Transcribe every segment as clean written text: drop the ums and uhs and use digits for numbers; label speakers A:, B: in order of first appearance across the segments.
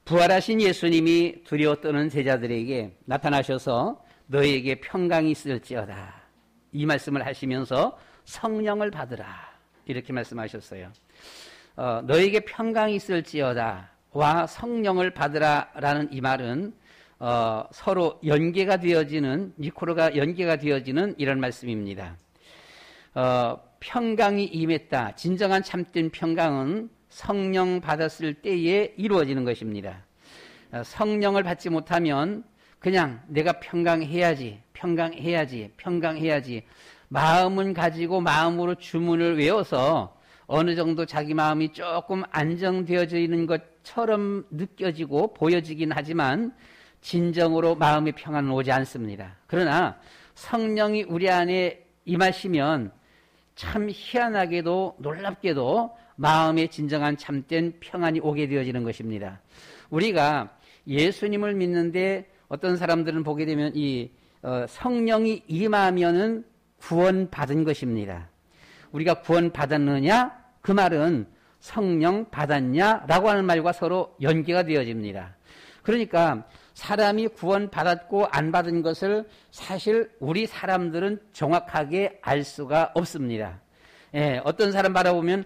A: 부활하신 예수님이 두려워 떠는 제자들에게 나타나셔서 너희에게 평강이 있을지어다. 이 말씀을 하시면서 성령을 받으라. 이렇게 말씀하셨어요. 너희에게 평강이 있을지어다. 와 성령을 받으라 라는 이 말은 서로 연계가 되어지는, 니코로가 연계가 되어지는 이런 말씀입니다. 평강이 임했다. 진정한 참된 평강은 성령 받았을 때에 이루어지는 것입니다. 성령을 받지 못하면 그냥 내가 평강해야지 마음은 가지고 마음으로 주문을 외워서 어느 정도 자기 마음이 조금 안정되어져 있는 것처럼 느껴지고 보여지긴 하지만 진정으로 마음의 평안은 오지 않습니다. 그러나 성령이 우리 안에 임하시면 참 희한하게도 놀랍게도 마음의 진정한 참된 평안이 오게 되어지는 것입니다. 우리가 예수님을 믿는데 어떤 사람들은 보게 되면 이 성령이 임하면은 구원받은 것입니다. 우리가 구원받았느냐? 그 말은 성령 받았냐라고 하는 말과 서로 연계가 되어집니다. 그러니까 사람이 구원받았고 안 받은 것을 사실 우리 사람들은 정확하게 알 수가 없습니다. 예, 어떤 사람 바라보면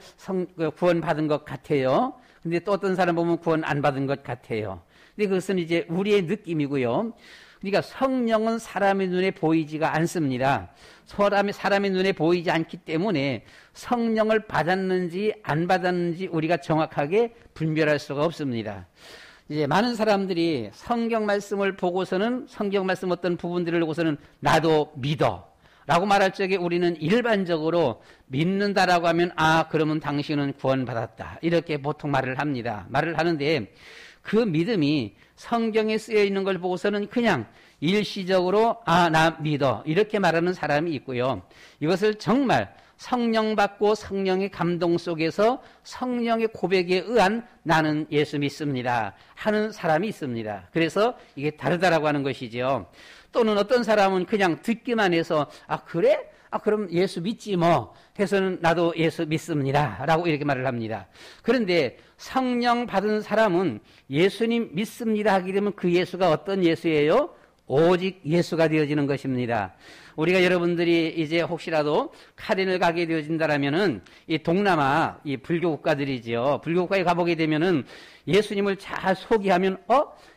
A: 구원받은 것 같아요. 근데 또 어떤 사람 보면 구원 안 받은 것 같아요. 근데 그것은 이제 우리의 느낌이고요. 그러니까 성령은 사람의 눈에 보이지가 않습니다. 사람의 눈에 보이지 않기 때문에 성령을 받았는지 안 받았는지 우리가 정확하게 분별할 수가 없습니다. 이제 많은 사람들이 성경 말씀을 보고서는 성경 말씀 어떤 부분들을 보고서는 나도 믿어 라고 말할 적에 우리는 일반적으로 믿는다라고 하면 그러면 당신은 구원받았다 이렇게 보통 말을 합니다. 말을 하는데 그 믿음이 성경에 쓰여 있는 걸 보고서는 그냥 일시적으로 나 믿어 이렇게 말하는 사람이 있고요. 이것을 정말 성령 받고 성령의 감동 속에서 성령의 고백에 의한 나는 예수 믿습니다 하는 사람이 있습니다. 그래서 이게 다르다라고 하는 것이죠. 또는 어떤 사람은 그냥 듣기만 해서 그래? 그럼 예수 믿지 뭐 해서는 나도 예수 믿습니다 라고 이렇게 말을 합니다. 그런데 성령 받은 사람은 예수님 믿습니다 하게 되면 그 예수가 어떤 예수예요? 오직 예수가 되어지는 것입니다. 우리가 여러분들이 이제 혹시라도 카렌을 가게 되어진다라면은 이 동남아 이 불교 국가들이죠. 불교 국가에 가보게 되면은 예수님을 잘 소개하면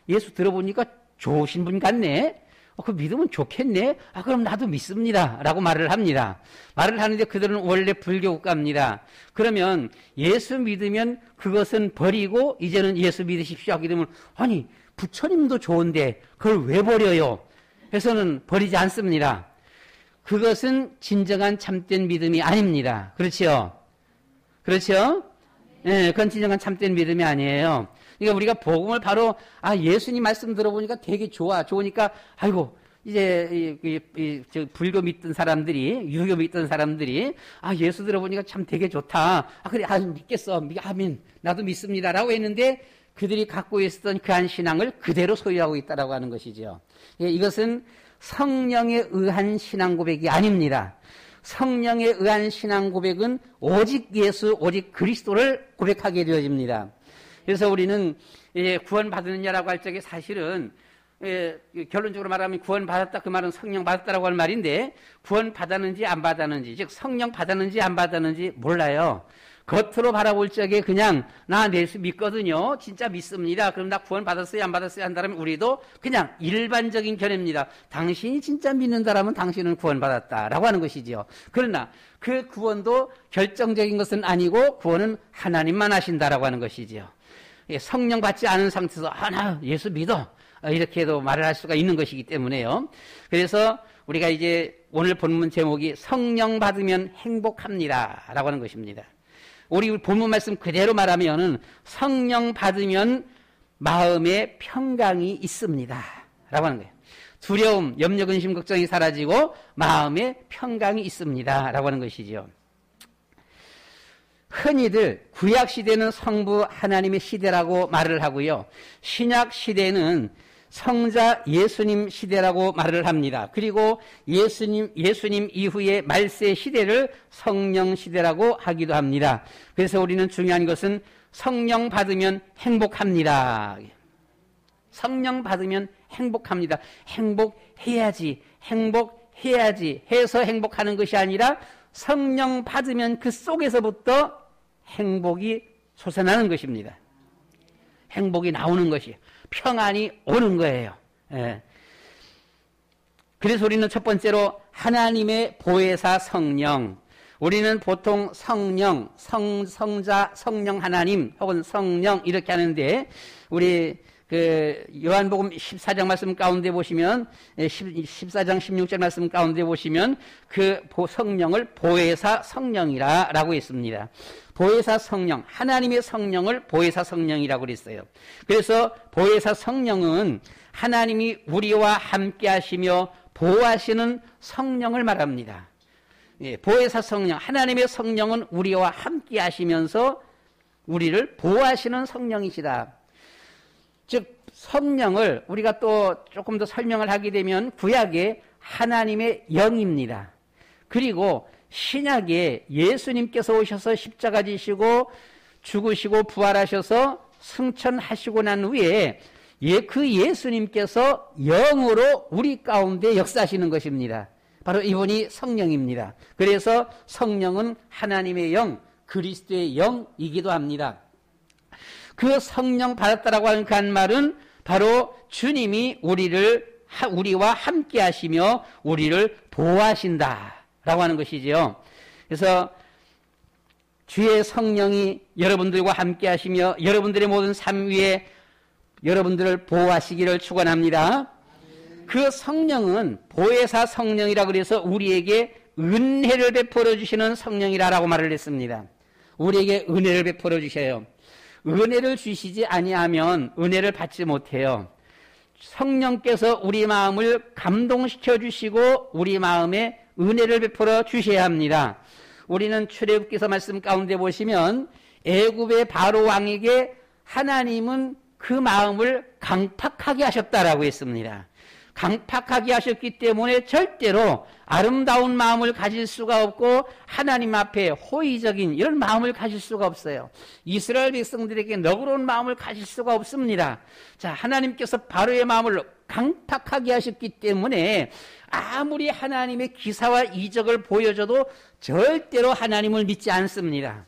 A: 예수 들어보니까 좋으신 분 같네. 그 믿으면 좋겠네. 그럼 나도 믿습니다 라고 말을 합니다. 말을 하는데 그들은 원래 불교 국가입니다. 그러면 예수 믿으면 그것은 버리고 이제는 예수 믿으십시오 하게 되면 아니 부처님도 좋은데 그걸 왜 버려요? 해서는 버리지 않습니다. 그것은 진정한 참된 믿음이 아닙니다. 그렇죠? 그렇죠? 네, 그건 진정한 참된 믿음이 아니에요. 그러니까 우리가 복음을 바로 예수님 말씀 들어보니까 되게 좋으니까 아이고 이제 저 불교 믿던 사람들이 유교 믿던 사람들이 예수 들어보니까 참 되게 좋다. 그래 믿겠어. 아멘. 나도 믿습니다라고 했는데 그들이 갖고 있었던 그한 신앙을 그대로 소유하고 있다라고 하는 것이죠. 이것은 성령에 의한 신앙 고백이 아닙니다. 성령에 의한 신앙 고백은 오직 예수, 오직 그리스도를 고백하게 되어집니다. 그래서 우리는 구원받느냐라고 할 적에 사실은 결론적으로 말하면 구원받았다 그 말은 성령 받았다라고 할 말인데 구원받았는지 안 받았는지 즉 성령 받았는지 안 받았는지 몰라요. 겉으로 바라볼 적에 그냥 나 예수 믿거든요. 진짜 믿습니다. 그럼 나 구원 받았어요? 안 받았어요? 한다면 우리도 그냥 일반적인 견해입니다. 당신이 진짜 믿는다라면 당신은 구원 받았다라고 하는 것이죠. 그러나 그 구원도 결정적인 것은 아니고 구원은 하나님만 하신다라고 하는 것이죠. 성령 받지 않은 상태에서 나 예수 믿어 이렇게도 말을 할 수가 있는 것이기 때문에요. 그래서 우리가 이제 오늘 본문 제목이 성령 받으면 행복합니다 라고 하는 것입니다. 우리 본문 말씀 그대로 말하면은 성령 받으면 마음에 평강이 있습니다 라고 하는 거예요. 두려움, 염려, 근심, 걱정이 사라지고 마음에 평강이 있습니다 라고 하는 것이죠. 흔히들 구약 시대는 성부 하나님의 시대라고 말을 하고요. 신약 시대는 성자 예수님 시대라고 말을 합니다. 그리고 예수님 이후의 말세 시대를 성령 시대라고 하기도 합니다. 그래서 우리는 중요한 것은 성령 받으면 행복합니다. 성령 받으면 행복합니다. 행복해야지 해서 행복하는 것이 아니라 성령 받으면 그 속에서부터 행복이 솟아나는 것입니다. 행복이 나오는 것이, 평안이 오는 거예요. 예. 그래서 우리는 첫 번째로 하나님의 보혜사 성령, 우리는 보통 성령, 성자, 성령 하나님 혹은 성령 이렇게 하는데, 우리 그 요한복음 14장 말씀 가운데 보시면, 14장 16절 말씀 가운데 보시면 그 성령을 보혜사 성령이라고 했습니다. 보혜사 성령, 하나님의 성령을 보혜사 성령이라고 그랬어요. 그래서 보혜사 성령은 하나님이 우리와 함께 하시며 보호하시는 성령을 말합니다. 예, 보혜사 성령, 하나님의 성령은 우리와 함께 하시면서 우리를 보호하시는 성령이시다. 즉 성령을 우리가 또 조금 더 설명을 하게 되면 구약의 하나님의 영입니다. 그리고 신약에 예수님께서 오셔서 십자가 지시고 죽으시고 부활하셔서 승천하시고 난 후에 그 예수님께서 영으로 우리 가운데 역사하시는 것입니다. 바로 이분이 성령입니다. 그래서 성령은 하나님의 영, 그리스도의 영이기도 합니다. 그 성령 받았다라고 하는 그 한 말은 바로 주님이 우리와 함께 하시며 우리를 보호하신다라고 하는 것이지요. 그래서 주의 성령이 여러분들과 함께 하시며 여러분들의 모든 삶 위에 여러분들을 보호하시기를 축원합니다. 그 성령은 보혜사 성령이라 그래서 우리에게 은혜를 베풀어 주시는 성령이라고 말을 했습니다. 우리에게 은혜를 베풀어 주셔요. 은혜를 주시지 아니하면 은혜를 받지 못해요. 성령께서 우리 마음을 감동시켜 주시고 우리 마음에 은혜를 베풀어 주셔야 합니다. 우리는 출애굽기서 말씀 가운데 보시면 애굽의 바로 왕에게 하나님은 그 마음을 강팍하게 하셨다라고 했습니다. 강팍하게 하셨기 때문에 절대로 아름다운 마음을 가질 수가 없고 하나님 앞에 호의적인 이런 마음을 가질 수가 없어요. 이스라엘 백성들에게 너그러운 마음을 가질 수가 없습니다. 자, 하나님께서 바로의 마음을 강팍하게 하셨기 때문에 아무리 하나님의 기사와 이적을 보여줘도 절대로 하나님을 믿지 않습니다.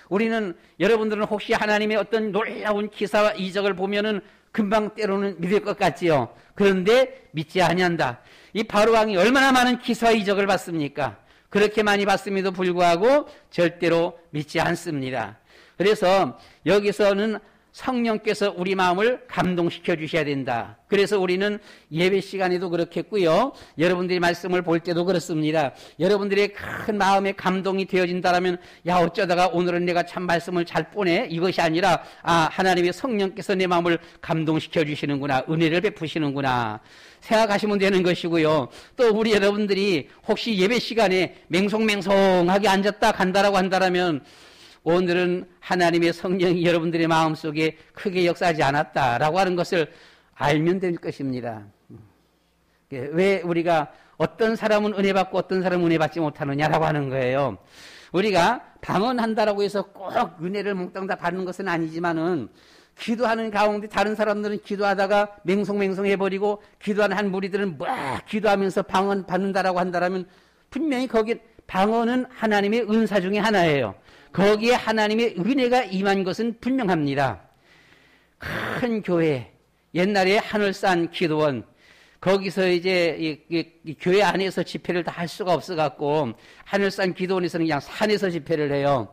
A: 우리는 여러분들은 혹시 하나님의 어떤 놀라운 기사와 이적을 보면은 금방 때로는 믿을 것 같지요. 그런데 믿지 아니한다. 이 바로왕이 얼마나 많은 기사와 이적을 봤습니까? 그렇게 많이 봤음에도 불구하고 절대로 믿지 않습니다. 그래서 여기서는 성령께서 우리 마음을 감동시켜 주셔야 된다. 그래서 우리는 예배 시간에도 그렇겠고요. 여러분들이 말씀을 볼 때도 그렇습니다. 여러분들의 큰 마음에 감동이 되어진다면 야 어쩌다가 오늘은 내가 참 말씀을 잘 보내 이것이 아니라 하나님의 성령께서 내 마음을 감동시켜 주시는구나. 은혜를 베푸시는구나. 생각하시면 되는 것이고요. 또 우리 여러분들이 혹시 예배 시간에 맹송맹송하게 앉았다 간다라고 한다면 오늘은 하나님의 성령이 여러분들의 마음속에 크게 역사하지 않았다라고 하는 것을 알면 될 것입니다. 왜 우리가 어떤 사람은 은혜 받고 어떤 사람은 은혜 받지 못하느냐라고 하는 거예요. 우리가 방언한다라고 해서 꼭 은혜를 몽땅 다 받는 것은 아니지만은 기도하는 가운데 다른 사람들은 기도하다가 맹송맹송해버리고 기도하는 한 무리들은 기도하면서 방언 받는다라고 한다라면 분명히 거기 방언은 하나님의 은사 중에 하나예요. 거기에 하나님의 은혜가 임한 것은 분명합니다. 큰 교회, 옛날에 하늘산 기도원, 거기서 이제 이 교회 안에서 집회를 다 할 수가 없어갖고 하늘산 기도원에서는 그냥 산에서 집회를 해요.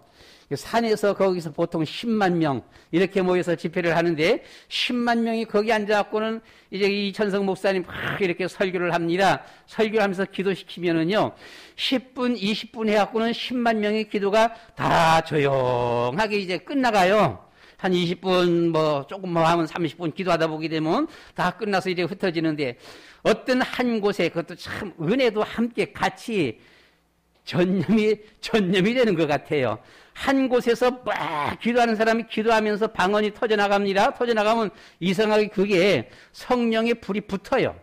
A: 산에서 거기서 보통 10만 명 이렇게 모여서 집회를 하는데 10만 명이 거기 앉아갖고는 이제 이천성 목사님 막 이렇게 설교를 합니다. 설교를 하면서 기도시키면은요 10분 20분 해갖고는 10만 명의 기도가 다 조용하게 이제 끝나가요. 한 20분 조금 하면 30분 기도하다 보게 되면 다 끝나서 이제 흩어지는데 어떤 한 곳에 그것도 참 은혜도 함께 같이 전념이 되는 것 같아요. 한 곳에서 막 기도하는 사람이 기도하면서 방언이 터져나갑니다. 터져나가면 이상하게 그게 성령의 불이 붙어요.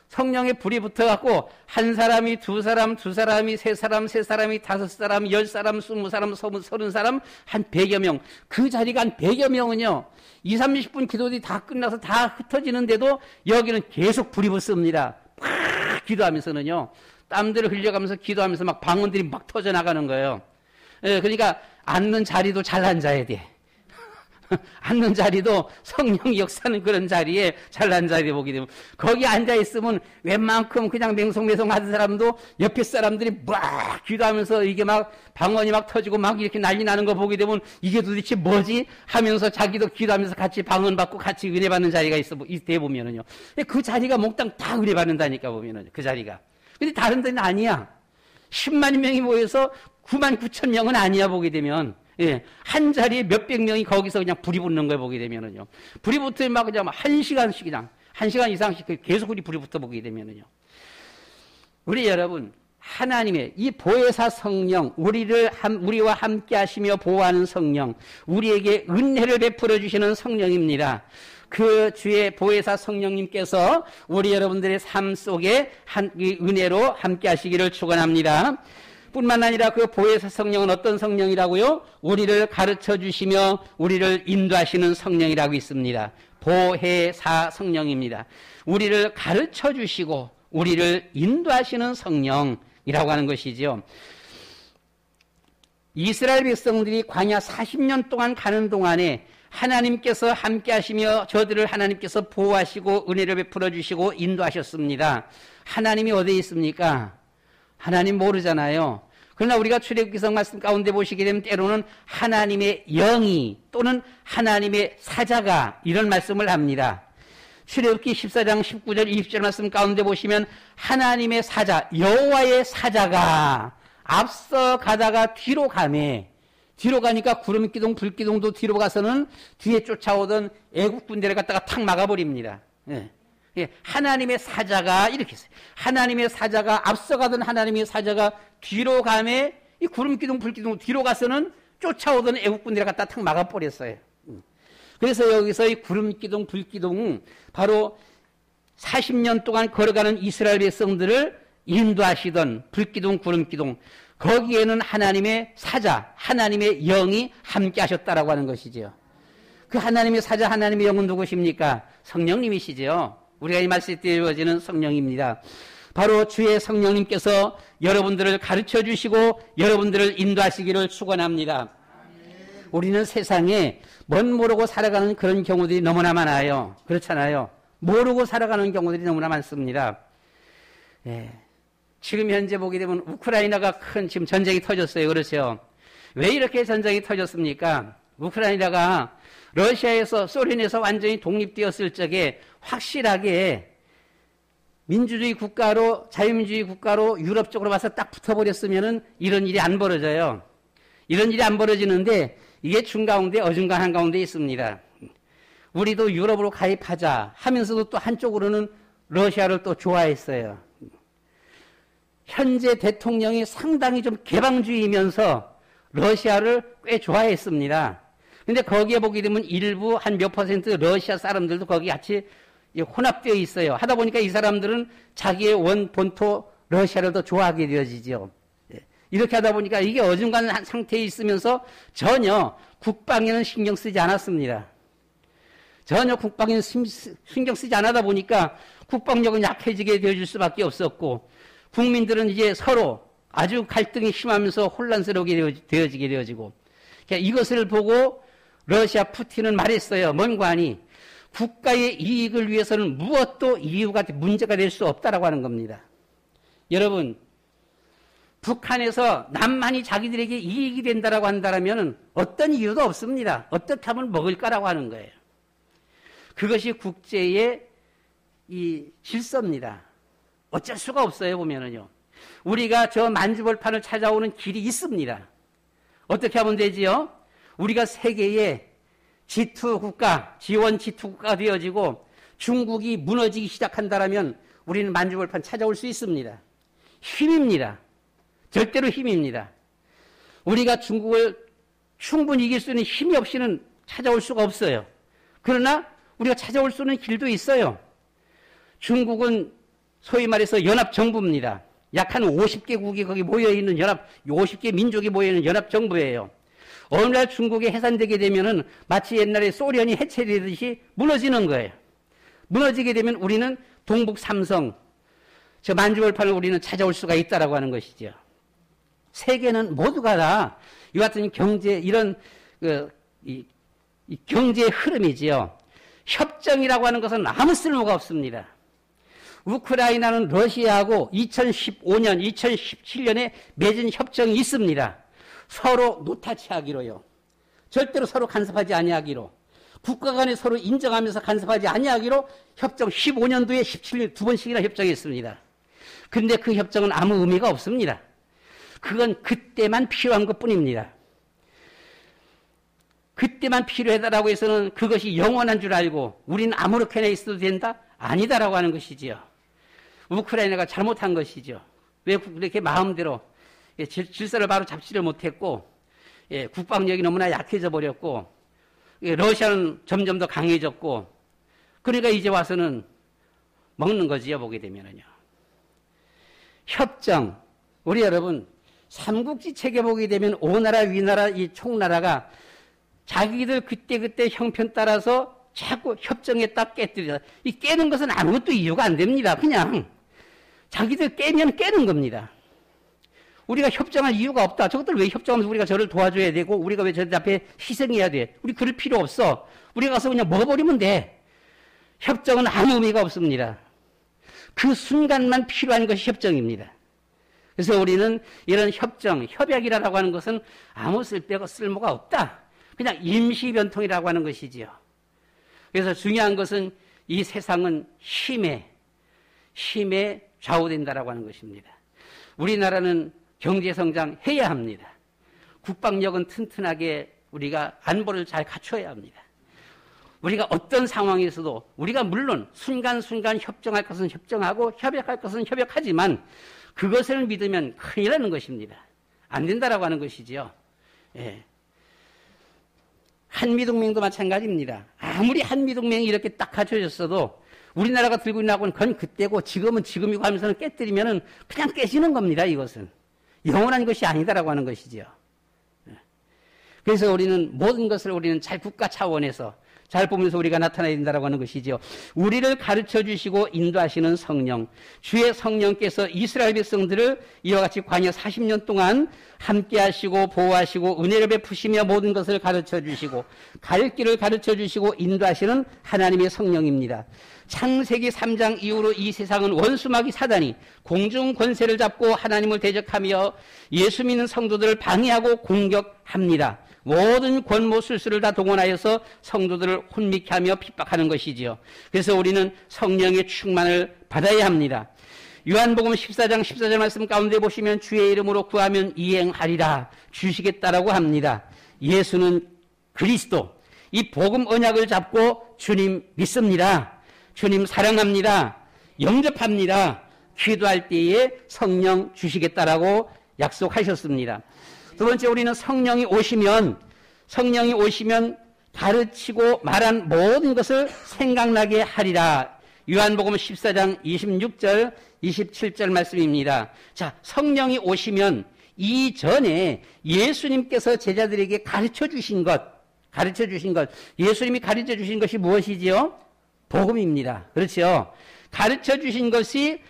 A: 성령의 불이 붙어갖고 한 사람이 두 사람, 두 사람이 세 사람, 세 사람이 다섯 사람, 10사람, 20사람, 30사람, 한 100여 명. 그 자리가 한 100여 명은요. 20, 30분 기도들이 다 끝나서 다 흩어지는데도 여기는 계속 불이 붙습니다. 팍 기도하면서는요. 땀들을 흘려가면서 기도하면서 막 방언들이 막 터져나가는 거예요. 예, 그러니까 앉는 자리도 잘 앉아야 돼. 앉는 자리도 성령이 역사하는 그런 자리에 잘 앉아야 돼 보게 되면 거기 앉아있으면 웬만큼 그냥 맹송매송 하던 사람도 옆에 사람들이 막 기도하면서 이게 막 방언이 막 터지고 막 이렇게 난리 나는 거 보게 되면 이게 도대체 뭐지? 하면서 자기도 기도하면서 같이 방언 받고 같이 은혜 받는 자리가 이때 보면은요. 그 자리가 몽땅 다 은혜 받는다니까 보면은 그 자리가. 근데 다른 데는 아니야. 10만 명이 모여서 9만 9천 명은 아니야 보게 되면. 예, 한 자리에 몇백 명이 거기서 그냥 불이 붙는 거예요, 보게 되면은요. 불이 붙으면 막 그냥 1시간씩 그냥, 1시간 이상씩 계속 불이 붙어 보게 되면은요. 우리 여러분, 하나님의 이 보혜사 성령, 우리와 함께 하시며 보호하는 성령, 우리에게 은혜를 베풀어 주시는 성령입니다. 그 주의 보혜사 성령님께서 우리 여러분들의 삶 속에 이 은혜로 함께 하시기를 축원합니다. 뿐만 아니라 그 보혜사 성령은 어떤 성령이라고요? 우리를 가르쳐 주시며 우리를 인도하시는 성령이라고 있습니다. 보혜사 성령입니다. 우리를 가르쳐 주시고 우리를 인도하시는 성령이라고 하는 것이죠. 이스라엘 백성들이 광야 40년 동안 가는 동안에 하나님께서 함께 하시며 저들을 하나님께서 보호하시고 은혜를 베풀어 주시고 인도하셨습니다. 하나님이 어디에 있습니까? 하나님 모르잖아요. 그러나 우리가 출애굽기서 말씀 가운데 보시게 되면 때로는 하나님의 영이 또는 하나님의 사자가 이런 말씀을 합니다. 출애굽기 14장 19절 20절 말씀 가운데 보시면 하나님의 사자 여호와의 사자가 앞서 가다가 뒤로 가매 뒤로 가니까 구름기둥 불기둥도 뒤로 가서는 뒤에 쫓아오던 애국 군대를 갖다가 탁 막아버립니다. 예. 예, 하나님의 사자가 이렇게 있어요. 하나님의 사자가 앞서가던 하나님의 사자가 뒤로 가매 이 구름기둥 불기둥 뒤로 가서는 쫓아오던 애국군대를 갖다 탁 막아버렸어요. 그래서 여기서 이 구름기둥 불기둥 바로 40년 동안 걸어가는 이스라엘 백성들을 인도하시던 불기둥 구름기둥 거기에는 하나님의 사자 하나님의 영이 함께 하셨다라고 하는 것이죠. 그 하나님의 사자 하나님의 영은 누구십니까? 성령님이시죠. 우리가 이 말씀에 띄워지는 성령입니다. 바로 주의 성령님께서 여러분들을 가르쳐 주시고 여러분들을 인도하시기를 축원합니다. 우리는 세상에 뭔 모르고 살아가는 그런 경우들이 너무나 많아요. 그렇잖아요. 모르고 살아가는 경우들이 너무나 많습니다. 예. 지금 현재 보게 되면 우크라이나가 큰 지금 전쟁이 터졌어요. 그렇죠? 왜 이렇게 전쟁이 터졌습니까? 우크라이나가 러시아에서 소련에서 완전히 독립되었을 적에 확실하게 민주주의 국가로 자유민주주의 국가로 유럽 쪽으로 와서 딱 붙어버렸으면은 이런 일이 안 벌어져요. 이런 일이 안 벌어지는데 이게 중가운데 어중간한 가운데 있습니다. 우리도 유럽으로 가입하자 하면서도 또 한쪽으로는 러시아를 또 좋아했어요. 현재 대통령이 상당히 좀 개방주의이면서 러시아를 꽤 좋아했습니다. 근데 거기에 보게 되면 일부 한 몇 퍼센트 러시아 사람들도 거기 같이 혼합되어 있어요. 하다 보니까 이 사람들은 자기의 본토 러시아를 더 좋아하게 되어지죠. 이렇게 하다 보니까 이게 어중간한 상태에 있으면서 전혀 국방에는 신경 쓰지 않았습니다. 전혀 국방에는 신경 쓰지 않았다 보니까 국방력은 약해지게 되어질 수밖에 없었고 국민들은 이제 서로 아주 갈등이 심하면서 혼란스럽게 되어지게 되어지고 이것을 보고 러시아 푸틴은 말했어요. 뭔가 하니 국가의 이익을 위해서는 무엇도 문제가 될 수 없다라고 하는 겁니다. 여러분, 북한에서 남한이 자기들에게 이익이 된다라고 한다면 어떤 이유도 없습니다. 어떻게 하면 먹을까라고 하는 거예요. 그것이 국제의 이 질서입니다. 어쩔 수가 없어요, 보면은요. 우리가 저 만주벌판을 찾아오는 길이 있습니다. 어떻게 하면 되지요? 우리가 세계의 G2 국가, G1, G2 국가가 되어지고 중국이 무너지기 시작한다면 우리는 만주벌판 찾아올 수 있습니다. 힘입니다. 절대로 힘입니다. 우리가 중국을 충분히 이길 수 있는 힘이 없이는 찾아올 수가 없어요. 그러나 우리가 찾아올 수 있는 길도 있어요. 중국은 소위 말해서 연합정부입니다. 약 한 50개국이 거기 모여있는 50개 민족이 모여있는 연합정부예요. 어느 날 중국에 해산되게 되면은 마치 옛날에 소련이 해체되듯이 무너지는 거예요. 무너지게 되면 우리는 동북 삼성, 저 만주벌판을 우리는 찾아올 수가 있다라고 하는 것이죠. 세계는 모두가 다 이 같은 경제, 이런, 이 경제의 흐름이지요. 협정이라고 하는 것은 아무 쓸모가 없습니다. 우크라이나는 러시아하고 2015년, 2017년에 맺은 협정이 있습니다. 서로 노타치하기로요. 절대로 서로 간섭하지 아니하기로. 국가 간에 서로 인정하면서 간섭하지 아니하기로 협정 15년도에 17년 두 번씩이나 협정했습니다. 그런데 그 협정은 아무 의미가 없습니다. 그건 그때만 필요한 것뿐입니다. 그때만 필요하다라고 해서는 그것이 영원한 줄 알고 우리는 아무렇게나 있어도 된다? 아니다라고 하는 것이지요. 우크라이나가 잘못한 것이죠. 왜 그렇게 마음대로 질서를 바로 잡지를 못했고, 국방력이 너무나 약해져 버렸고, 러시아는 점점 더 강해졌고, 그러니까 이제 와서는 먹는 거지요, 보게 되면은요. 협정, 우리 여러분, 삼국지 책에 보게 되면 오나라, 위나라, 이 총나라가 자기들 그때 형편 따라서 자꾸 협정에 딱 깨뜨리다. 이 깨는 것은 아무것도 이유가 안 됩니다. 그냥 자기들 깨면 깨는 겁니다. 우리가 협정할 이유가 없다. 저것들 왜 협정하면서 우리가 저를 도와줘야 되고 우리가 왜 저들 앞에 희생해야 돼. 우리 그럴 필요 없어. 우리가 가서 그냥 먹어버리면 돼. 협정은 아무 의미가 없습니다. 그 순간만 필요한 것이 협정입니다. 그래서 우리는 이런 협정, 협약이라고 하는 것은 아무 쓸모가 없다. 그냥 임시변통이라고 하는 것이지요. 그래서 중요한 것은 이 세상은 힘에 좌우된다라고 하는 것입니다. 우리나라는 경제성장 해야 합니다. 국방력은 튼튼하게 우리가 안보를 잘 갖춰야 합니다. 우리가 어떤 상황에서도 우리가 물론 순간순간 협정할 것은 협정하고 협약할 것은 협약하지만 그것을 믿으면 큰일 나는 것입니다. 안 된다라고 하는 것이지요. 예. 한미동맹도 마찬가지입니다. 아무리 한미동맹이 이렇게 딱 갖춰졌어도 우리나라가 들고 있는 하고는 그건 그때고 지금은 지금이고 하면서는 깨뜨리면은 그냥 깨지는 겁니다. 이것은. 영원한 것이 아니다라고 하는 것이지요. 그래서 우리는 모든 것을 우리는 잘 국가 차원에서 잘 보면서 우리가 나타나야 된다라고 하는 것이지요. 우리를 가르쳐 주시고 인도하시는 성령, 주의 성령께서 이스라엘 백성들을 이와 같이 광야 40년 동안 함께 하시고 보호하시고 은혜를 베푸시며 모든 것을 가르쳐 주시고 갈 길을 가르쳐 주시고 인도하시는 하나님의 성령입니다. 창세기 3장 이후로 이 세상은 원수마귀 사단이 공중 권세를 잡고 하나님을 대적하며 예수 믿는 성도들을 방해하고 공격합니다. 모든 권모 술수를 다 동원하여서 성도들을 혼미케 하며 핍박하는 것이지요. 그래서 우리는 성령의 충만을 받아야 합니다. 요한복음 14장 14절 말씀 가운데 보시면 주의 이름으로 구하면 이행하리라 주시겠다라고 합니다. 예수는 그리스도, 이 복음 언약을 잡고 주님 믿습니다. 주님 사랑합니다. 영접합니다. 기도할 때에 성령 주시겠다라고 약속하셨습니다. 두 번째, 우리는 성령이 오시면 가르치고 말한 모든 것을 생각나게 하리라. 요한복음 14장 26절, 27절 말씀입니다. 자, 성령이 오시면 이전에 예수님께서 제자들에게 가르쳐 주신 것, 예수님이 가르쳐 주신 것이 무엇이지요? 복음입니다. 그렇죠? 가르쳐 주신 것이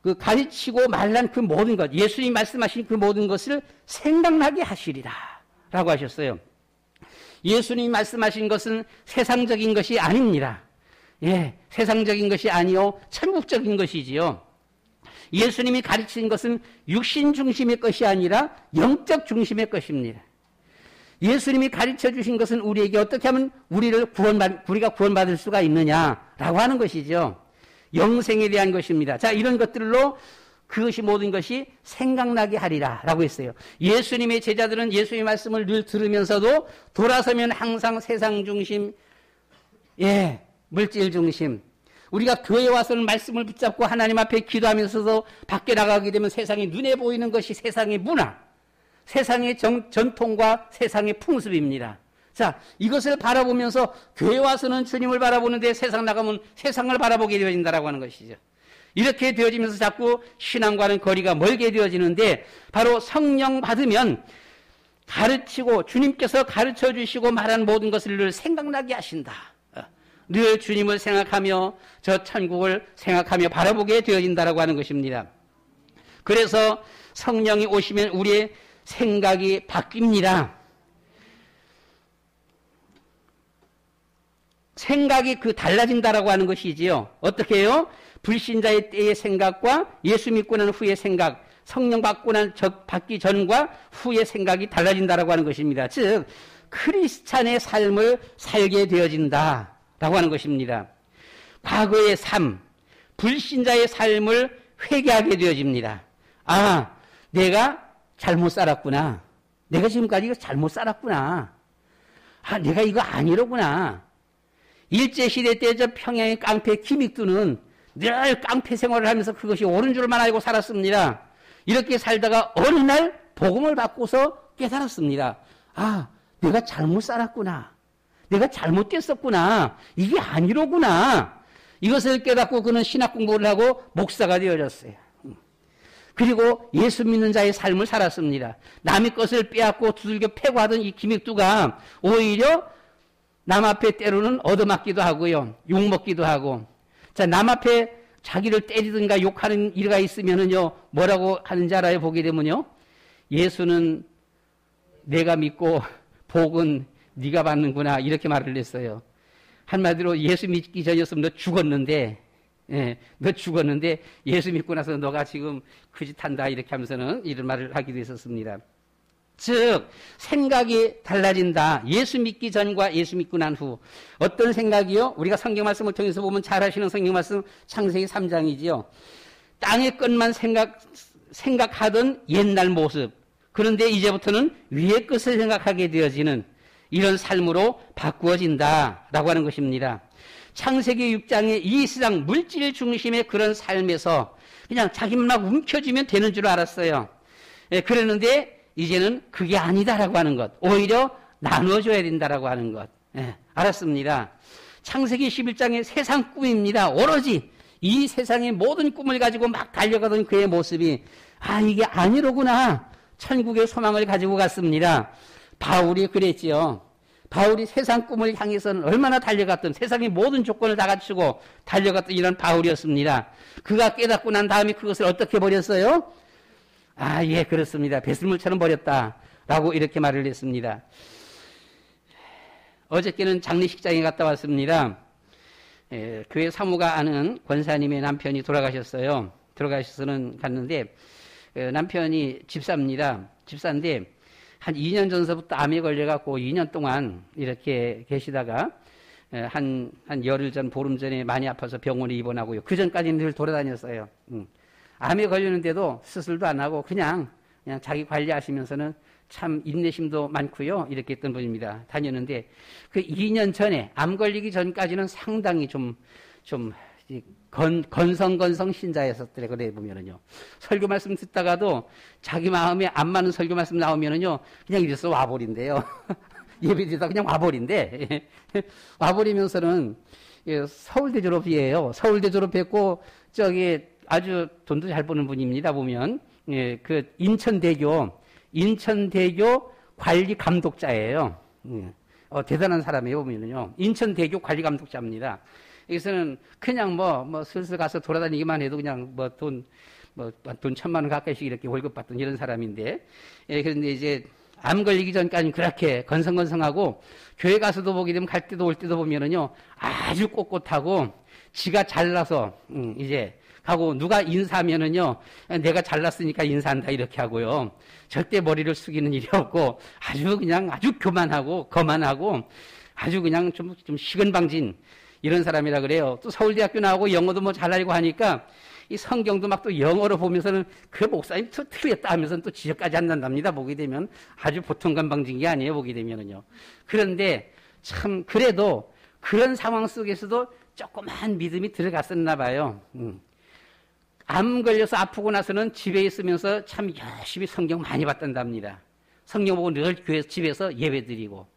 A: 그 가르치고 말란 그 모든 것, 예수님이 말씀하신 그 모든 것을 생각나게 하시리라 라고 하셨어요. 예수님이 말씀하신 것은 세상적인 것이 아닙니다. 예, 세상적인 것이 아니요 천국적인 것이지요. 예수님이 가르친 것은 육신 중심의 것이 아니라 영적 중심의 것입니다. 예수님이 가르쳐 주신 것은 우리에게 어떻게 하면 우리가 구원받을 수가 있느냐라고 하는 것이죠. 영생에 대한 것입니다. 자, 이런 것들로 그것이 모든 것이 생각나게 하리라라고 했어요. 예수님의 제자들은 예수님의 말씀을 늘 들으면서도 돌아서면 항상 세상 중심, 물질 중심. 우리가 교회에 와서는 말씀을 붙잡고 하나님 앞에 기도하면서도 밖에 나가게 되면 세상에 눈에 보이는 것이 세상의 문화, 세상의 전통과 세상의 풍습입니다. 자, 이것을 바라보면서 교회 와서는 주님을 바라보는데 세상 나가면 세상을 바라보게 되어진다라고 하는 것이죠. 이렇게 되어지면서 자꾸 신앙과는 거리가 멀게 되어지는데 바로 성령 받으면 가르치고 주님께서 가르쳐 주시고 말한 모든 것을 늘 생각나게 하신다. 늘 주님을 생각하며 저 천국을 생각하며 바라보게 되어진다라고 하는 것입니다. 그래서 성령이 오시면 우리의 생각이 바뀝니다. 생각이 달라진다라고 하는 것이지요. 어떻게 해요? 불신자의 때의 생각과 예수 믿고 난 후의 생각, 성령 받기 전과 후의 생각이 달라진다라고 하는 것입니다. 즉 크리스찬의 삶을 살게 되어진다라고 하는 것입니다. 과거의 삶, 불신자의 삶을 회개하게 되어집니다. 아, 내가 잘못 살았구나. 내가 지금까지 이거 잘못 살았구나. 아, 내가 이거 아니로구나. 일제시대 때 저 평양의 깡패 김익두는 늘 깡패 생활을 하면서 그것이 옳은 줄만 알고 살았습니다. 이렇게 살다가 어느 날 복음을 받고서 깨달았습니다. 아, 내가 잘못 살았구나. 내가 잘못됐었구나. 이게 아니로구나. 이것을 깨닫고 그는 신학 공부를 하고 목사가 되어졌어요. 그리고 예수 믿는 자의 삶을 살았습니다. 남의 것을 빼앗고 두들겨 패고 하던 이 김익두가 오히려 남 앞에 때로는 얻어맞기도 하고요. 욕먹기도 하고. 자, 남 앞에 자기를 때리든가 욕하는 일가 있으면은요, 뭐라고 하는지 알아요? 보게 되면요. 예수는 내가 믿고 복은 네가 받는구나. 이렇게 말을 했어요. 한마디로 예수 믿기 전이었으면 너 죽었는데, 예, 너 죽었는데 예수 믿고 나서 너가 지금 그 짓 한다. 이렇게 하면서는 이런 말을 하기도 했었습니다. 즉 생각이 달라진다. 예수 믿기 전과 예수 믿고 난 후. 어떤 생각이요? 우리가 성경 말씀을 통해서 보면 잘 아시는 성경 말씀 창세기 3장이지요. 땅의 것만 생각하던 옛날 모습. 그런데 이제부터는 위의 것을 생각하게 되어지는 이런 삶으로 바꾸어진다라고 하는 것입니다. 창세기 6장의 이 세상 물질 중심의 그런 삶에서 그냥 자기만 막 움켜쥐면 되는 줄 알았어요. 예, 그랬는데 이제는 그게 아니다라고 하는 것. 오히려 나눠줘야 된다라고 하는 것. 예, 알았습니다. 창세기 11장의 세상 꿈입니다. 오로지 이 세상의 모든 꿈을 가지고 막 달려가던 그의 모습이 아, 이게 아니로구나. 천국의 소망을 가지고 갔습니다. 바울이 그랬지요. 바울이 세상 꿈을 향해서는 얼마나 달려갔던 세상의 모든 조건을 다 갖추고 달려갔던 이런 바울이었습니다. 그가 깨닫고 난 다음에 그것을 어떻게 버렸어요? 아, 예, 그렇습니다. 배설물처럼 버렸다라고 이렇게 말을 했습니다. 어저께는 장례식장에 갔다 왔습니다. 예, 교회 사무가 아는 권사님의 남편이 돌아가셨어요. 돌아가셔서는 갔는데 남편이 집사입니다. 집사인데 한 2년 전서부터 암에 걸려갖고 2년 동안 이렇게 계시다가 한 열흘 전, 보름 전에 많이 아파서 병원에 입원하고요. 그 전까지는 늘 돌아다녔어요. 암에 걸리는데도 수술도 안 하고 그냥 자기 관리하시면서는 참 인내심도 많고요. 이렇게 했던 분입니다. 다녔는데 그 2년 전에 암 걸리기 전까지는 상당히 좀 건성 신자였었더래. 그래 보면은요. 설교 말씀 듣다가도 자기 마음에 안 맞는 설교 말씀 나오면은요. 그냥 이래서 와버린대요. 예배 드리다 그냥 와버린대. 와버리면서는 서울대 졸업이에요. 서울대 졸업했고 저기 아주 돈도 잘 버는 분입니다. 보면 예, 그 인천대교 관리 감독자예요. 대단한 사람이에요. 보면은요. 인천대교 관리 감독자입니다. 여기서는 그냥 뭐 슬슬 가서 돌아다니기만 해도 그냥 돈 1,000만 원 가까이씩 이렇게 월급 받던 이런 사람인데, 예, 그런데 이제 암 걸리기 전까지는 그렇게 건성건성하고 교회 가서도 보게 되면 갈 때도 올 때도 보면은요 아주 꼿꼿하고 지가 잘나서 이제 하고 누가 인사하면은요 내가 잘났으니까 인사한다 이렇게 하고요. 절대 머리를 숙이는 일이 없고 아주 교만하고 거만하고 아주 그냥 좀 시건방진 이런 사람이라 그래요. 또 서울대학교 나오고 영어도 뭐 잘 알고 하니까 이 성경도 막 또 영어로 보면서는 그 목사님 틀렸다 하면서는 또 지적까지 안 난답니다. 보게 되면 아주 보통 건방진 게 아니에요. 보게 되면은요. 그런데 참 그래도 그런 상황 속에서도 조그만 믿음이 들어갔었나 봐요. 암 걸려서 아프고 나서는 집에 있으면서 참 열심히 성경 많이 봤단답니다. 성경 보고 늘 집에서 예배 드리고.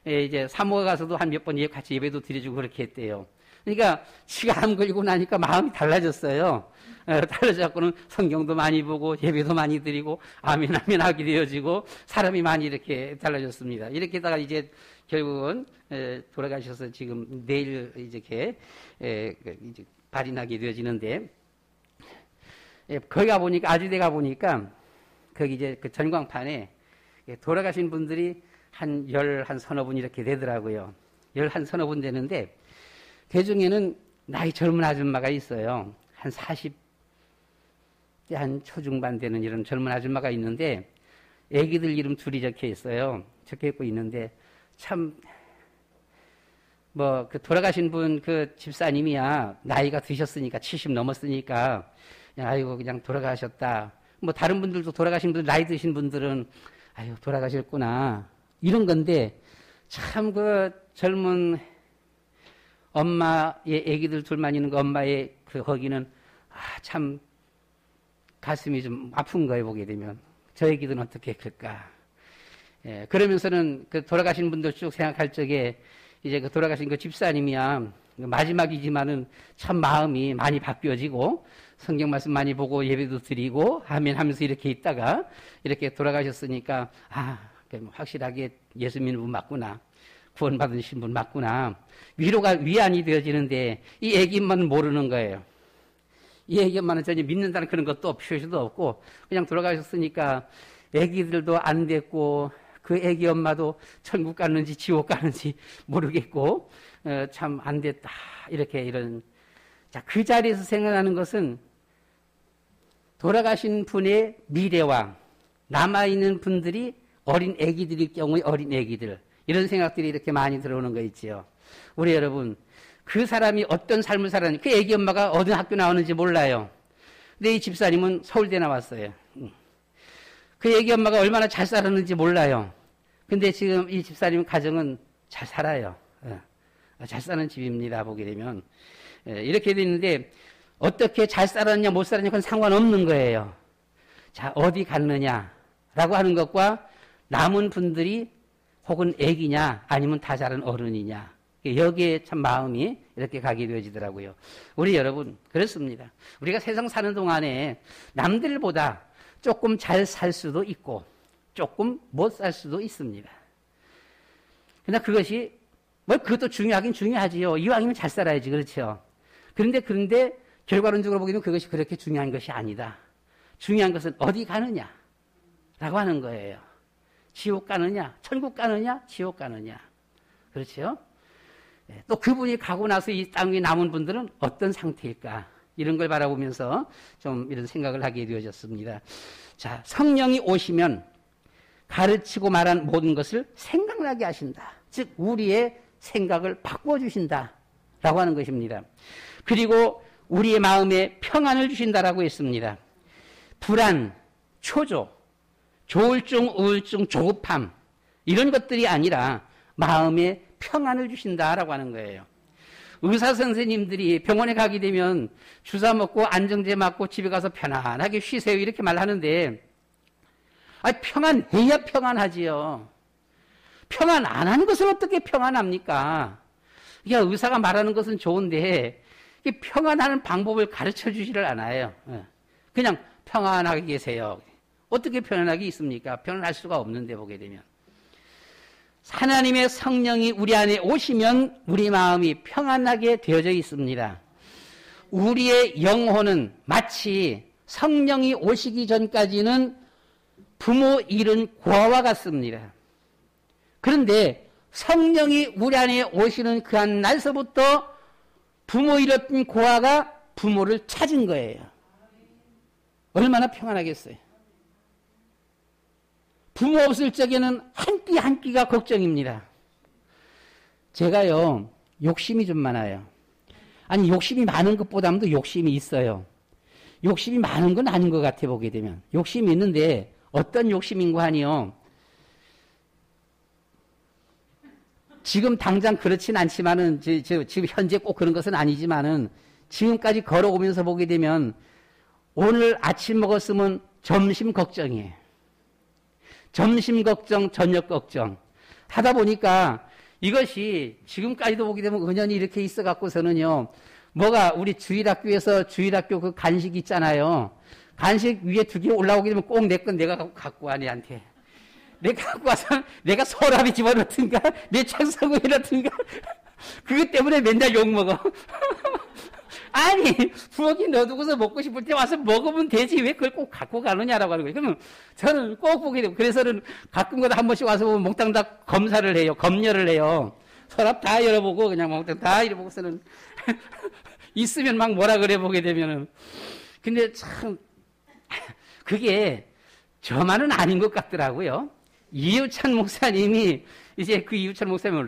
A: 예, 이제 사모가 가서도 한 몇 번 같이 예배도 드려주고 그렇게 했대요. 그러니까 지가 암 걸리고 나니까 마음이 달라졌어요. 달라져갖고는 성경도 많이 보고 예배도 많이 드리고 아멘 아멘 하게 되어지고 사람이 많이 이렇게 달라졌습니다. 이렇게다가 이제 결국은 돌아가셔서 지금 내일 이제 발인하게 되어지는데, 거기 가보니까, 아주대 가보니까 거기 이제 그 전광판에 돌아가신 분들이 한 서너 분 이렇게 되더라고요. 서너 분 되는데, 그 중에는 나이 젊은 아줌마가 있어요. 한 40대 한 초중반 되는 이런 젊은 아줌마가 있는데, 애기들 이름 둘이 적혀 있어요. 적혀 있고 있는데, 참, 그 돌아가신 분 그 집사님이야, 나이가 드셨으니까, 70 넘었으니까, 아이고, 그냥 돌아가셨다. 다른 분들도 돌아가신 분들, 나이 드신 분들은, 아유, 돌아가셨구나. 이런 건데, 참 젊은 엄마의 애기들 둘만 있는 그 엄마의 거기는, 참, 가슴이 좀 아픈 거예요, 보게 되면. 저 애기들은 어떻게 클까. 그러면서는 그 돌아가신 분들 쭉 생각할 적에, 이제 그 돌아가신 그 집사님이야, 마지막이지만은 참 마음이 많이 바뀌어지고, 성경 말씀 많이 보고 예배도 드리고, 아멘 하면서 이렇게 있다가, 이렇게 돌아가셨으니까, 확실하게 예수 믿는 분 맞구나. 구원받으신 분 맞구나. 위안이 되어지는데, 이 애기만 모르는 거예요. 이 애기만은 전혀 믿는다는 그런 것도 표시도 없고, 그냥 돌아가셨으니까, 애기들도 안 됐고, 그 애기 엄마도 천국 갔는지 지옥 갔는지 모르겠고, 참 안 됐다. 자, 그 자리에서 생각나는 것은 돌아가신 분의 미래와 남아있는 분들이 어린 애기들일 경우에 어린 애기들. 이런 생각들이 이렇게 많이 들어오는 거 있지요. 우리 여러분, 그 사람이 어떤 삶을 살았는지, 그 애기 엄마가 어느 학교 나오는지 몰라요. 근데 이 집사님은 서울대 나왔어요. 그 애기 엄마가 얼마나 잘 살았는지 몰라요. 근데 지금 이 집사님 가정은 잘 살아요. 잘 사는 집입니다, 보게 되면. 이렇게 돼 있는데, 어떻게 잘 살았냐, 못 살았냐, 그건 상관없는 거예요. 자, 어디 갔느냐라고 하는 것과 남은 분들이 혹은 애기냐, 아니면 다 자란 어른이냐. 여기에 참 마음이 이렇게 가게 되어지더라고요. 우리 여러분, 그렇습니다. 우리가 세상 사는 동안에 남들보다 조금 잘 살 수도 있고, 조금 못 살 수도 있습니다. 그러나 그것이, 그것도 중요하긴 중요하지요. 이왕이면 잘 살아야지, 그렇죠? 그런데, 결과론적으로 보기에는 그것이 그렇게 중요한 것이 아니다. 중요한 것은 어디 가느냐, 라고 하는 거예요. 지옥 가느냐, 천국 가느냐, 지옥 가느냐. 그렇죠? 또 그분이 가고 나서 이 땅 위에 남은 분들은 어떤 상태일까? 이런 걸 바라보면서 좀 이런 생각을 하게 되어졌습니다. 자, 성령이 오시면 가르치고 말한 모든 것을 생각나게 하신다. 즉, 우리의 생각을 바꿔주신다. 라고 하는 것입니다. 그리고 우리의 마음에 평안을 주신다라고 했습니다. 불안, 초조, 조울증, 우울증, 조급함, 이런 것들이 아니라 마음에 평안을 주신다라고 하는 거예요. 의사 선생님들이 병원에 가게 되면 주사 먹고 안정제 맞고 집에 가서 편안하게 쉬세요 이렇게 말하는데, 평안해야 평안하지요. 평안 안 하는 것을 어떻게 평안합니까? 의사가 말하는 것은 좋은데 평안하는 방법을 가르쳐 주지를 않아요. 그냥 평안하게 계세요. 어떻게 평안하게 있습니까? 평안할 수가 없는데, 보게 되면. 하나님의 성령이 우리 안에 오시면 우리 마음이 평안하게 되어져 있습니다. 우리의 영혼은 마치 성령이 오시기 전까지는 부모 잃은 고아와 같습니다. 그런데 성령이 우리 안에 오시는 그 한 날서부터 부모 잃었던 고아가 부모를 찾은 거예요. 얼마나 평안하겠어요. 부모 없을 적에는 한 끼 한 끼가 걱정입니다. 제가요, 욕심이 좀 많아요. 아니, 욕심이 많은 것보다도 욕심이 있어요. 욕심이 많은 건 아닌 것 같아, 보게 되면. 욕심이 있는데 어떤 욕심인고 하니요. 지금 당장 그렇진 않지만은, 지금 현재 꼭 그런 것은 아니지만은, 지금까지 걸어오면서 보게 되면, 오늘 아침 먹었으면 점심 걱정이에요. 점심 걱정, 저녁 걱정. 하다 보니까, 이것이 지금까지도 보게 되면 은연히 이렇게 있어 갖고서는요, 뭐가 우리 주일학교에서 주일학교 그 간식 있잖아요. 간식 위에 두 개 올라오게 되면 꼭 내 건 내가 갖고 와, 니한테. 내가 갖고 와서 내가 서랍에 집어넣든가, 내 책상에 넣든가, 그것 때문에 맨날 욕먹어. 아니, 부엌에 넣어두고서 먹고 싶을 때 와서 먹으면 되지. 왜 그걸 꼭 갖고 가느냐라고 하는 거예요. 그러면 저는 꼭 보게 되고, 그래서는 가끔가다 한 번씩 와서 보면 몽땅 다 검사를 해요. 검열을 해요. 서랍 다 열어보고, 그냥 몽땅 다 열어보고서는, 있으면 막 뭐라 그래 보게 되면은. 근데 참, 그게 저만은 아닌 것 같더라고요. 이유찬 목사님이, 이제 그 이유찬 목사님은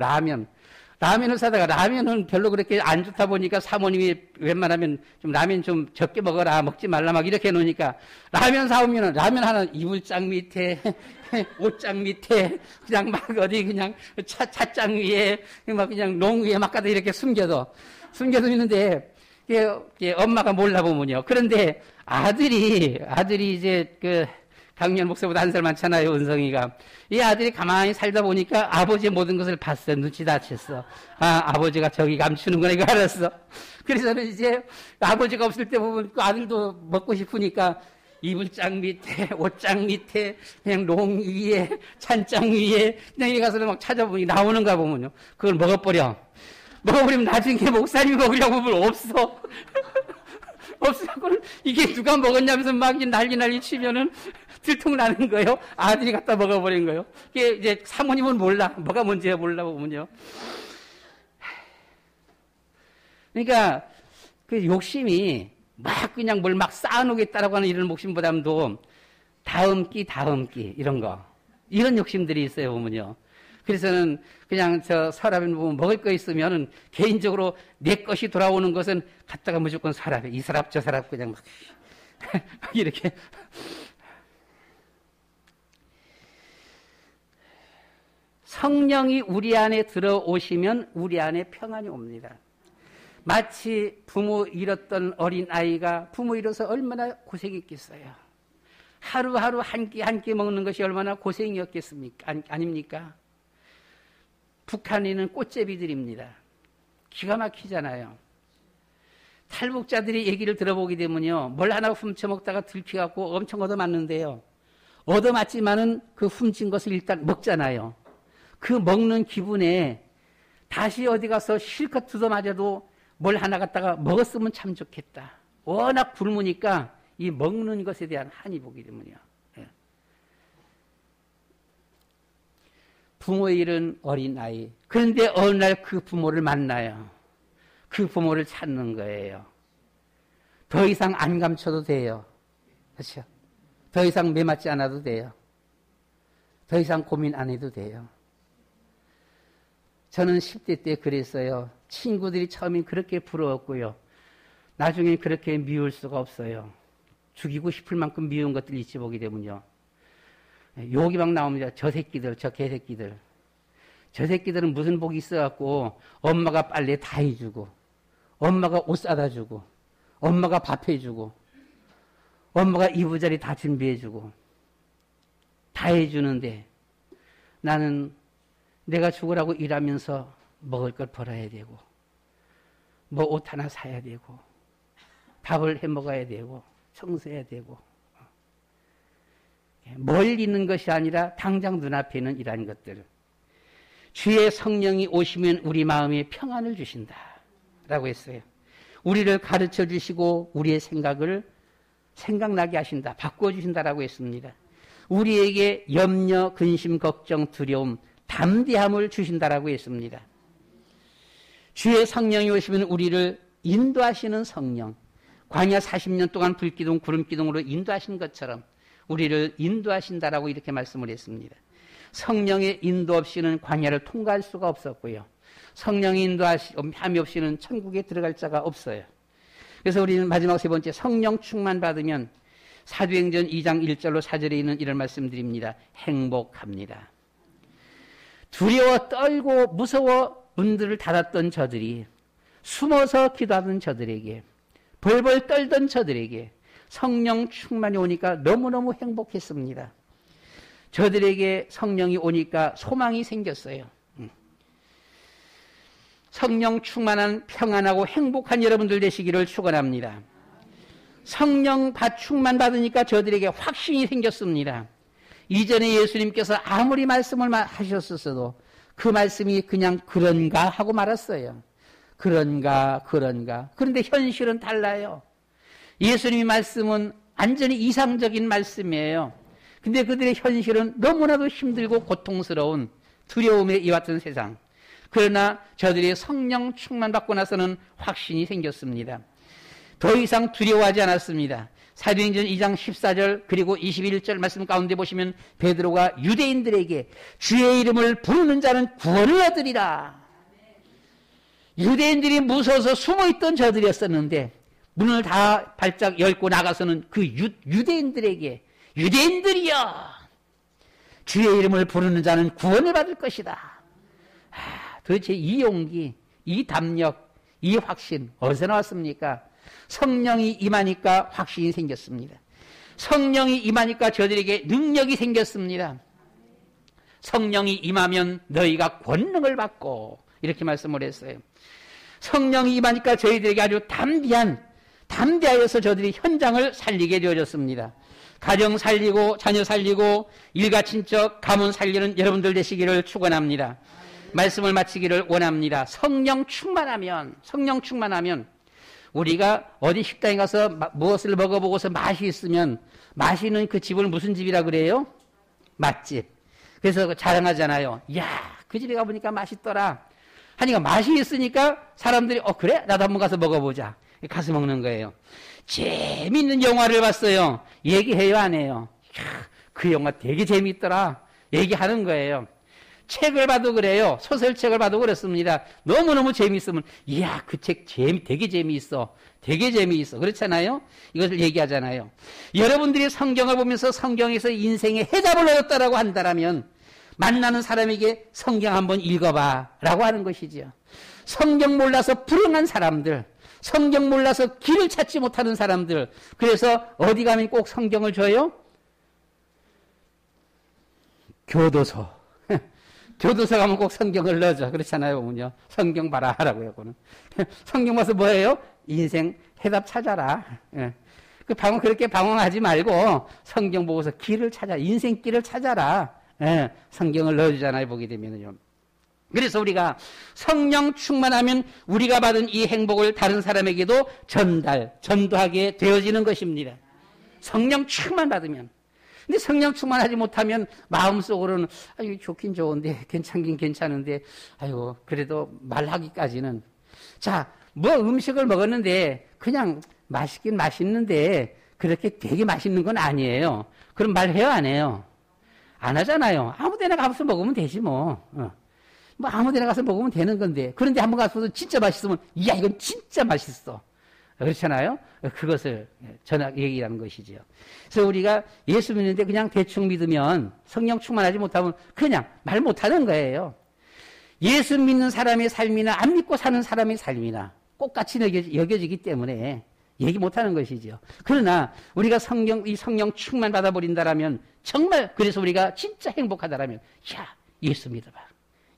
A: 라면을 사다가 라면은 별로 그렇게 안 좋다 보니까 사모님이 웬만하면 좀 라면 좀 적게 먹어라, 먹지 말라 막 이렇게 해놓으니까 라면 사오면은 라면 하나 이불장 밑에, 옷장 밑에, 그냥 막 어디 그냥 찻장 위에, 막 그냥 농 위에 막 가다 이렇게 숨겨두는데, 이게 엄마가 몰라보면요. 그런데 아들이 이제 강년 목사보다 한 살 많잖아요, 은성이가. 이 아들이 가만히 살다 보니까 아버지의 모든 것을 봤어. 눈치 다쳤어. 아, 아버지가 저기 감추는구나, 이거 알았어. 그래서는 이제 아버지가 없을 때 보면 그 아들도 먹고 싶으니까 이불장 밑에, 옷장 밑에, 그냥 농 위에, 찬장 위에, 그냥 이래 가서 막 찾아보니 나오는가 보면요. 그걸 먹어버리면 나중에 목사님이 먹으려고 보면 없어. 없어갖고는 이게 누가 먹었냐면서 막 난리 치면은 들통나는 거예요. 아들이 갖다 먹어버린 거예요. 이게 이제 사모님은 몰라. 뭐가 뭔지 몰라 보면요. 그러니까 그 욕심이 막 그냥 뭘 막 쌓아놓겠다라고 하는 이런 욕심보다도 다음 끼 이런 거. 이런 욕심들이 있어요, 보면요. 그래서는 그냥 저 서랍에 보면 먹을 거 있으면은 개인적으로 내 것이 돌아오는 것은 갖다가 무조건 서랍에 이 서랍 저 서랍 그냥 막 이렇게. 성령이 우리 안에 들어오시면 우리 안에 평안이 옵니다. 마치 부모 잃었던 어린아이가 부모 잃어서 얼마나 고생했겠어요. 하루하루 한 끼 먹는 것이 얼마나 고생이었겠습니까? 아닙니까? 북한인은 꽃제비들입니다. 기가 막히잖아요. 탈북자들이 얘기를 들어보게 되면요, 뭘 하나 훔쳐먹다가 들키갖고 엄청 얻어맞는데요. 얻어맞지만은 그 훔친 것을 일단 먹잖아요. 그 먹는 기분에 다시 어디 가서 실컷 뜯어맞아도 뭘 하나 갖다가 먹었으면 참 좋겠다. 워낙 굶으니까 이 먹는 것에 대한 한이 보게 되면요. 부모의 잃은 어린아이. 그런데 어느 날 그 부모를 만나요. 그 부모를 찾는 거예요. 더 이상 안 감춰도 돼요. 그렇죠? 더 이상 매맞지 않아도 돼요. 더 이상 고민 안 해도 돼요. 저는 10대 때 그랬어요. 친구들이 처음엔 그렇게 부러웠고요. 나중엔 그렇게 미울 수가 없어요. 죽이고 싶을 만큼 미운 것들이 있지 보게 되면요. 욕이 막 나옵니다. 저 새끼들, 저 개새끼들. 저 새끼들은 무슨 복이 있어갖고 엄마가 빨래 다 해주고, 엄마가 옷 사다 주고, 엄마가 밥 해주고, 엄마가 이부자리 다 준비해주고, 다 해주는데 나는 내가 죽으라고 일하면서 먹을 걸 벌어야 되고, 뭐 옷 하나 사야 되고, 밥을 해 먹어야 되고, 청소해야 되고, 멀리 있는 것이 아니라 당장 눈앞에 있는 이러한 것들을. 주의 성령이 오시면 우리 마음에 평안을 주신다 라고 했어요. 우리를 가르쳐 주시고 우리의 생각을 생각나게 하신다, 바꿔주신다라고 했습니다. 우리에게 염려, 근심, 걱정, 두려움, 담대함을 주신다라고 했습니다. 주의 성령이 오시면 우리를 인도하시는 성령, 광야 40년 동안 불기둥, 구름기둥으로 인도하신 것처럼 우리를 인도하신다라고 이렇게 말씀을 했습니다. 성령의 인도 없이는 광야를 통과할 수가 없었고요. 성령의 인도함이 없이는 천국에 들어갈 자가 없어요. 그래서 우리는 마지막 세 번째, 성령 충만 받으면 사도행전 2장 1절로 4절에 있는 이런 말씀드립니다. 행복합니다. 두려워 떨고 무서워 문들을 닫았던 저들이, 숨어서 기도하던 저들에게, 벌벌 떨던 저들에게 성령 충만이 오니까 너무너무 행복했습니다. 저들에게 성령이 오니까 소망이 생겼어요. 성령 충만한 평안하고 행복한 여러분들 되시기를 축원합니다. 성령 충만 받으니까 저들에게 확신이 생겼습니다. 이전에 예수님께서 아무리 말씀을 하셨었어도 그 말씀이 그냥 그런가 하고 말았어요. 그런가. 그런데 현실은 달라요. 예수님의 말씀은 완전히 이상적인 말씀이에요. 근데 그들의 현실은 너무나도 힘들고 고통스러운 두려움에 이왔던 세상. 그러나 저들이 성령 충만 받고 나서는 확신이 생겼습니다. 더 이상 두려워하지 않았습니다. 사도행전 2장 14절 그리고 21절 말씀 가운데 보시면 베드로가 유대인들에게 주의 이름을 부르는 자는 구원을 얻으리라. 유대인들이 무서워서 숨어있던 저들이었었는데 문을 다 발짝 열고 나가서는 그 유대인들에게 유대인들이여 주의 이름을 부르는 자는 구원을 받을 것이다. 도대체 이 용기, 이 담력, 이 확신 어디서 나왔습니까? 성령이 임하니까 확신이 생겼습니다. 성령이 임하니까 저들에게 능력이 생겼습니다. 성령이 임하면 너희가 권능을 받고 이렇게 말씀을 했어요. 성령이 임하니까 저희들에게 아주 담대하여서 저들이 현장을 살리게 되어졌습니다. 가정 살리고 자녀 살리고 일가 친척 가문 살리는 여러분들 되시기를 축원합니다. 말씀을 마치기를 원합니다. 성령 충만하면 우리가 어디 식당에 가서 무엇을 먹어보고서 맛이 있으면 맛있는 그 집을 무슨 집이라 그래요? 맛집. 그래서 자랑하잖아요. 이야, 그 집에 가보니까 맛있더라. 하니까 맛이 있으니까 사람들이 그래? 나도 한번 가서 먹어보자. 가서 먹는 거예요. 재미있는 영화를 봤어요. 얘기해요, 안 해요? 이야, 그 영화 되게 재미있더라. 얘기하는 거예요. 책을 봐도 그래요. 소설책을 봐도 그렇습니다. 너무너무 재미있으면 이야, 그 책 되게 재미있어. 되게 재미있어. 그렇잖아요? 이것을 얘기하잖아요. 여러분들이 성경을 보면서 성경에서 인생의 해답을 얻었다라고 한다면 만나는 사람에게 성경 한번 읽어봐 라고 하는 것이죠. 성경 몰라서 불행한 사람들, 성경 몰라서 길을 찾지 못하는 사람들, 그래서 어디 가면 꼭 성경을 줘요? 교도소. 교도소 가면 꼭 성경을 넣어줘. 그렇잖아요, 보면요. 성경 봐라 하라고요, 그거는. 성경 봐서 뭐예요? 인생 해답 찾아라. 예. 그렇게 방황하지 말고 성경 보고서 길을 찾아, 인생길을 찾아라. 예. 성경을 넣어주잖아요, 보게 되면요. 그래서 우리가 성령 충만하면 우리가 받은 이 행복을 다른 사람에게도 전도하게 되어지는 것입니다. 성령 충만 받으면. 근데 성령 충만하지 못하면 마음속으로는 아유 좋긴 좋은데 괜찮긴 괜찮은데 아유 그래도 말하기까지는 자 뭐 음식을 먹었는데 그냥 맛있긴 맛있는데 그렇게 되게 맛있는 건 아니에요. 그럼 말해요 안 해요? 안 하잖아요. 아무 데나 가서 먹으면 되지 뭐. 뭐 아무 데나 가서 먹으면 되는 건데 그런데 한번 가서 진짜 맛있으면 이야 이건 진짜 맛있어. 그렇잖아요. 그것을 얘기하는 것이죠. 그래서 우리가 예수 믿는데 그냥 대충 믿으면 성령 충만하지 못하면 그냥 말 못하는 거예요. 예수 믿는 사람의 삶이나 안 믿고 사는 사람의 삶이나 똑같이 여겨지기 때문에 얘기 못하는 것이죠. 그러나 우리가 이 성령 충만 받아버린다라면 정말 그래서 우리가 진짜 행복하다라면 야 예수 믿어봐.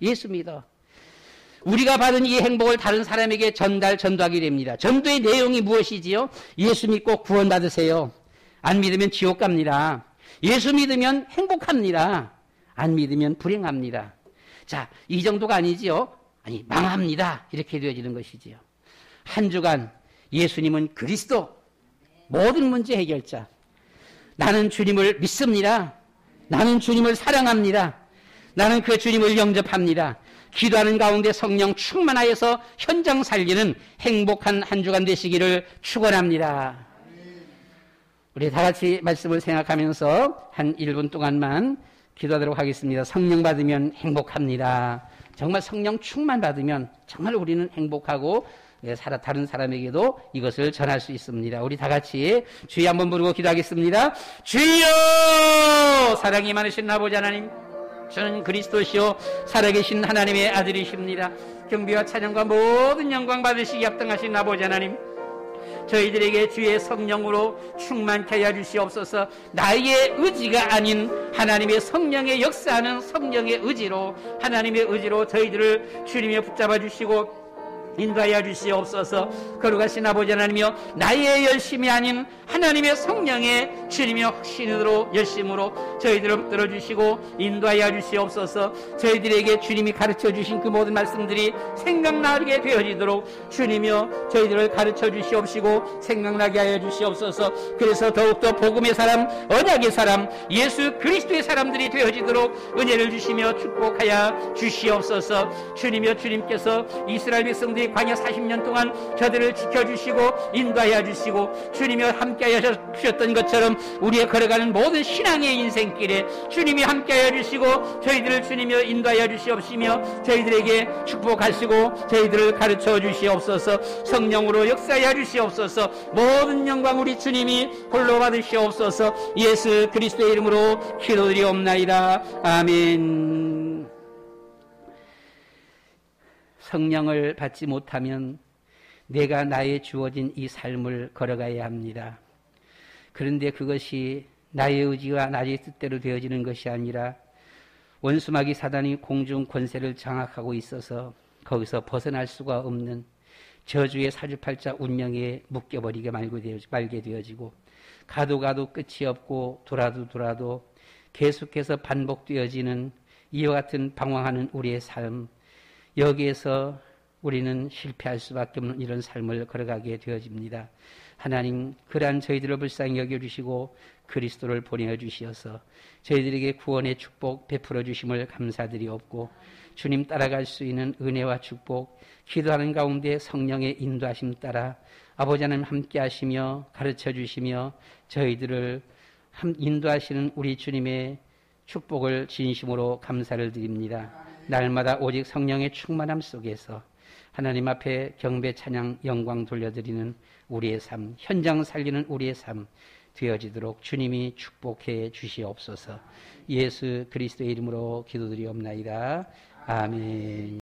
A: 예수 믿어. 우리가 받은 이 행복을 다른 사람에게 전도하게 됩니다. 전도의 내용이 무엇이지요? 예수 믿고 구원 받으세요. 안 믿으면 지옥 갑니다. 예수 믿으면 행복합니다. 안 믿으면 불행합니다. 자, 이 정도가 아니지요. 아니, 망합니다. 이렇게 되어지는 것이지요. 한 주간 예수님은 그리스도, 모든 문제 해결자. 나는 주님을 믿습니다. 나는 주님을 사랑합니다. 나는 그 주님을 영접합니다. 기도하는 가운데 성령 충만하여서 현장 살리는 행복한 한 주간 되시기를 축원합니다. 우리 다 같이 말씀을 생각하면서 한 1분 동안만 기도하도록 하겠습니다. 성령 받으면 행복합니다. 정말 성령 충만 받으면 정말 우리는 행복하고 다른 사람에게도 이것을 전할 수 있습니다. 우리 다 같이 주여 한번 부르고 기도하겠습니다. 주여 사랑이 많으신 아버지 하나님, 저는 그리스도시요 살아계신 하나님의 아들이십니다. 경비와 찬양과 모든 영광 받으시기 합당하신 아버지 하나님, 저희들에게 주의 성령으로 충만케 하여 주시옵소서. 나의 의지가 아닌 하나님의 성령의 역사하는 성령의 의지로, 하나님의 의지로 저희들을 주님에 붙잡아 주시고 인도하여 주시옵소서. 거룩하신 아버지 하나님이여, 나의 열심이 아닌 하나님의 성령의 주님의 확신으로 열심으로 저희들을 붙들어 주시고 인도하여 주시옵소서. 저희들에게 주님이 가르쳐 주신 그 모든 말씀들이 생각나게 되어지도록 주님이여 저희들을 가르쳐 주시옵시고 생각나게 하여 주시옵소서. 그래서 더욱더 복음의 사람, 언약의 사람, 예수 그리스도의 사람들이 되어지도록 은혜를 주시며 축복하여 주시옵소서. 주님이여, 주님께서 이스라엘 백성들이 광야 40년 동안 저들을 지켜주시고 인도하여 주시고 주님이 함께하여 주셨던 것처럼 우리의 걸어가는 모든 신앙의 인생길에 주님이 함께하여 주시고 저희들을 주님이 인도하여 주시옵시며 저희들에게 축복하시고 저희들을 가르쳐 주시옵소서. 성령으로 역사하여 주시옵소서. 모든 영광 우리 주님이 홀로 받으시옵소서. 예수 그리스도의 이름으로 기도드리옵나이다. 아멘. 성령을 받지 못하면 내가 나의 주어진 이 삶을 걸어가야 합니다. 그런데 그것이 나의 의지와 나의 뜻대로 되어지는 것이 아니라 원수마귀 사단이 공중 권세를 장악하고 있어서 거기서 벗어날 수가 없는 저주의 사주팔자 운명에 묶여버리게 말게 되어지고 가도 끝이 없고 돌아도 계속해서 반복되어지는 이와 같은 방황하는 우리의 삶, 여기에서 우리는 실패할 수밖에 없는 이런 삶을 걸어가게 되어집니다. 하나님, 그러한 저희들을 불쌍히 여겨주시고 그리스도를 보내주시어서 저희들에게 구원의 축복 베풀어 주심을 감사드리옵고 주님 따라갈 수 있는 은혜와 축복, 기도하는 가운데 성령의 인도하심 따라 아버지 하나님 함께 하시며 가르쳐 주시며 저희들을 인도하시는 우리 주님의 축복을 진심으로 감사를 드립니다. 날마다 오직 성령의 충만함 속에서 하나님 앞에 경배 찬양 영광 돌려드리는 우리의 삶, 현장 살리는 우리의 삶 되어지도록 주님이 축복해 주시옵소서. 예수 그리스도의 이름으로 기도드리옵나이다. 아멘.